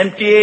MTA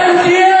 MTA,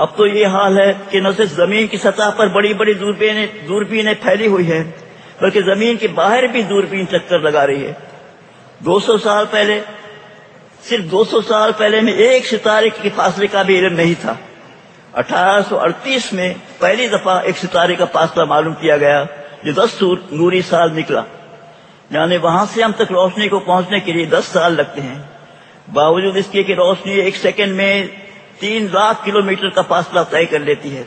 اب تو یہ حال ہے کہ نہ صرف زمین کی سطح پر بڑی بڑی دوربینیں پھیلی ہوئی ہیں، بلکہ زمین کے باہر بھی دوربین چکر لگا رہی ہے۔ 200 سال پہلے، صرف 200 سال پہلے میں ایک ستارے کے فاصلے کا بھی علم نہیں تھا۔ 1838 میں پہلی دفعہ ایک ستارے کا فاصلہ معلوم کیا گیا جو 10 نوری سال نکلا، یعنی وہاں سے ہم تک روشنی کو پہنچنے کے لیے 10 سال لگتے ہیں۔ باوجود اس کے کہ روشنی ایک سیکنڈ میں 3 لاکھ کلومیٹر کا فاصلہ طے کر لیتی ہے۔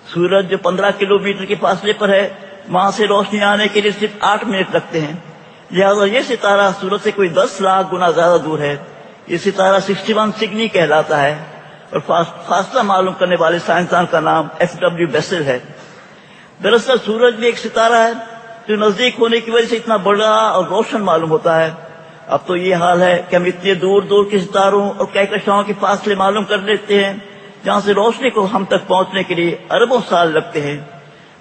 سورج جو 15 کلومیٹر کے فاصلے پر ہے، وہاں سے روشنی آنے کے لیے صرف 8 منٹ لگتے ہیں، لہذا یہ ستارہ سورج سے کوئی 10 لاکھ گنا زیادہ دور ہے۔ یہ ستارہ 61 سگنی کہلاتا ہے اور فاصلہ معلوم کرنے والے سائنسدان کا نام FW بیسل ہے۔ دراصل سورج بھی ایک ستارہ ہے جو نزدیک ہونے کی وجہ سے اتنا بڑا اور روشن معلوم ہوتا ہے۔ اب تو یہ حال ہے کہ ہم اتنے دور دور کے ستاروں اور کہکشاؤں کے فاصلے معلوم کر لیتے ہیں جہاں سے روشنی کو ہم تک پہنچنے کے لیے اربوں سال لگتے ہیں۔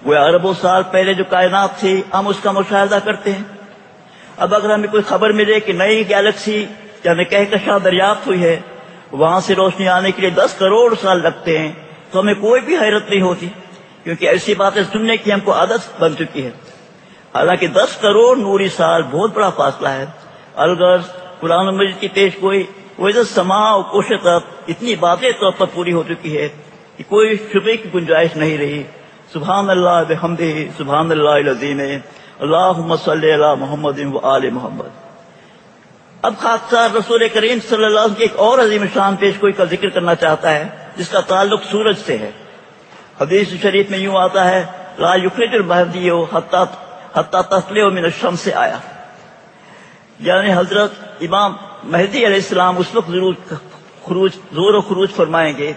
وہ اربوں سال پہلے جو کائنات تھی ہم اس کا مشاہدہ کرتے ہیں۔ اب اگر ہمیں کوئی خبر ملے کہ نئی گیلیکسی یعنی کہکشاں دریافت ہوئی ہے، وہاں سے روشنی آنے کے لیے 10 کروڑ سال لگتے ہیں، تو ہمیں کوئی بھی حیرت نہیں ہوتی، کیونکہ ایسی باتیں سننے کی ہم کو عادت بن چکی ہے۔ حالانکہ 10 کروڑ نوری سال بہت بڑا فاصلہ ہے۔ الغرض قرآن مجید کی پیش گوئی وجہ سما و کوشت اتنی واضح طور پر پوری ہو چکی ہے کہ کوئی شبے کی گنجائش نہیں رہی۔ سبحان اللہ بحمدہ، سبحان اللہ العظیم، اللہم صلی علی محمد و آل محمد۔ اب خاکسار رسول کریم صلی اللہ علیہ وسلم کی ایک اور عظیم شان پیش گوئی کا ذکر کرنا چاہتا ہے جس کا تعلق سورج سے ہے۔ حدیث شریف میں یوں آتا ہے، لا یخرج المہدی حتی تطلع من الشمس آیا، یعنی حضرت امام مہدی علیہ السلام اس وقت ظہور و خروج فرمائیں گے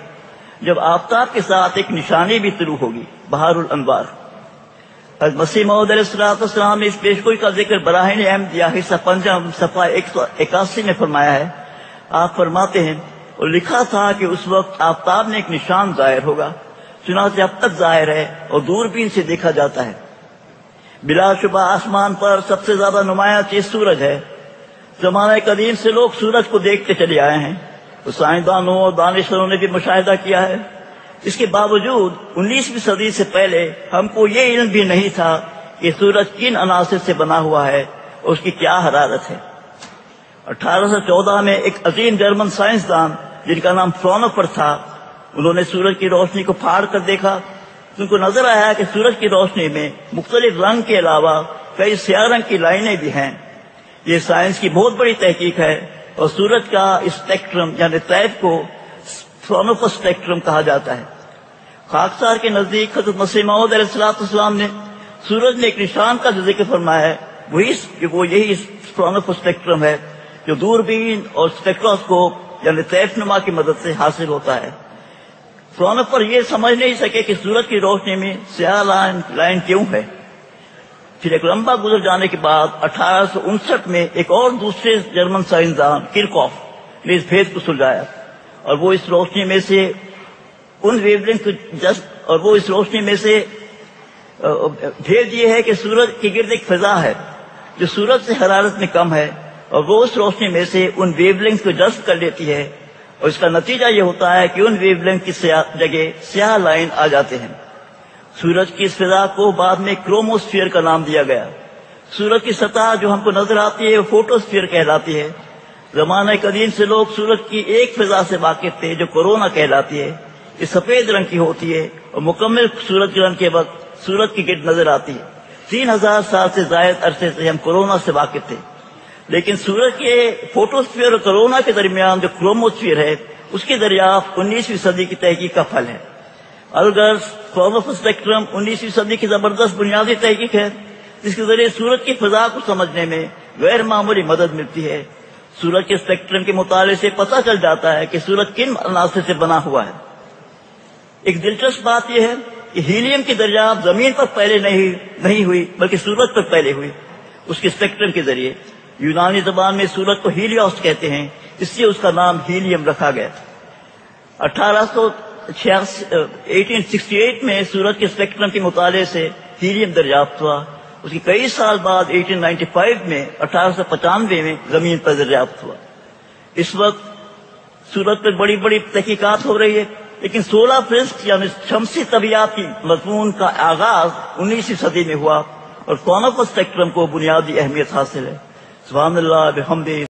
جب آفتاب کے ساتھ ایک نشانی بھی طلوع ہوگی، بہار الانوار۔ حضرت مسیح موعود علیہ السلام نے اس پیشگوئی کا ذکر براہین احمدیہ حصہ 5 صفحہ 181 میں فرمایا ہے۔ آپ فرماتے ہیں، اور لکھا تھا کہ اس وقت آفتاب میں ایک نشان ظاہر ہوگا، چنانچہ اب تک ظاہر ہے اور دوربین سے دیکھا جاتا ہے۔ بلا شبہ آسمان پر سب سے زیادہ نمایاں چیز سورج ہے۔ زمانہ قدیم سے لوگ سورج کو دیکھتے چلے آئے ہیں، تو سائنسدانوں اور دانشوروں نے بھی مشاہدہ کیا ہے۔ اس کے باوجود 19ویں صدی سے پہلے ہم کو یہ علم بھی نہیں تھا کہ سورج کن عناصر سے بنا ہوا ہے اور اس کی کیا حرارت ہے۔ 1814 میں ایک عظیم جرمن سائنسدان جن کا نام فرونوفر تھا، انہوں نے سورج کی روشنی کو پھاڑ کر دیکھا۔ ان کو نظر آیا کہ سورج کی روشنی میں مختلف رنگ کے علاوہ کئی سیاہ رنگ کی لائنیں بھی ہیں۔ یہ سائنس کی بہت بڑی تحقیق ہے اور سورج کا اسپیکٹرم یعنی طیف کو فرونوفر اسپیکٹرم کہا جاتا ہے۔ خاکسار کے نزدیک حضرت مسیح موعود علیہ السلام نے سورج میں ایک نشان کا جو ذکر فرمایا ہے وہ یہی فرونوفر اسپیکٹرم ہے جو دوربین اور اسپیکٹروسکوپ یعنی طیف نما کی مدد سے حاصل ہوتا ہے۔ فرونوفر یہ سمجھ نہیں سکے کہ سورج کی روشنی میں سیاہ لائن کیوں ہے۔ پھر ایک لمبا گزر جانے کے بعد 1859 میں ایک اور دوسرے جرمن سائنسدان کرکوف نے اس بھید کو سلجھایا، اور وہ اس روشنی میں سے ان ویو لینتھ اور وہ اس روشنی میں سے بھید یہ ہے کہ سورج کے گرد ایک فضا ہے جو سورج سے حرارت میں کم ہے، اور وہ اس روشنی میں سے ان ویو لینتھ کو جذب کر لیتی ہے، اور اس کا نتیجہ یہ ہوتا ہے کہ ان ویو لینتھ کی جگہ سیاہ لائن آ جاتے ہیں۔ سورج کی اس فضا کو بعد میں کروموسفیئر کا نام دیا گیا۔ سورج کی سطح جو ہم کو نظر آتی ہے وہ فوٹوسفیئر کہلاتی ہے۔ زمانہ قدیم سے لوگ سورج کی ایک فضا سے واقف تھے جو کورونا کہلاتی ہے۔ یہ سفید رنگ کی ہوتی ہے اور مکمل سورج گرہن کے وقت سورج کی گرد نظر آتی ہے۔ 3000 سال سے زائد عرصے سے ہم کورونا سے واقف تھے، لیکن سورج کے فوٹوسفیئر اور کورونا کے درمیان جو کروموسفیئر ہے اس کی دریافت 19ویں صدی کی تحقیق کا پھل ہے۔ الغرض فرونوفر اسپیکٹرم 19ویں صدی کی زبردست بنیادی تحقیق ہے جس کے ذریعے سورج کی فضا کو سمجھنے میں غیر معمولی مدد ملتی ہے۔ سورج کے اسپیکٹرم کے مطالعے سے پتہ چل جاتا ہے کہ سورج کن عناصر سے بنا ہوا ہے۔ ایک دلچسپ بات یہ ہے کہ ہیلیم کی دریافت زمین پر پہلے نہیں ہوئی بلکہ سورج پر پہلے ہوئی اس کے اسپیکٹرم کے ذریعے۔ یونانی زبان میں سورج کو ہیلیوس کہتے ہیں، اس لیے اس کا نام ہیلیم رکھا گیا۔ 1868 میں سورج کے اسپیکٹرم کے مطالعے سے ہیلیم دریافت ہوا۔ اس کے کئی سال بعد 1895 میں 1895 میں زمین پر دریافت ہوا۔ اس وقت سورج پر بڑی بڑی تحقیقات ہو رہی ہے۔ لیکن سولار فزکس یعنی شمسی طبیعت کی مضمون کا آغاز 19ویں صدی میں ہوا اور کونیکس اسپیکٹرم کو بنیادی اہمیت حاصل ہے. سبحان اللہ بحمدہ.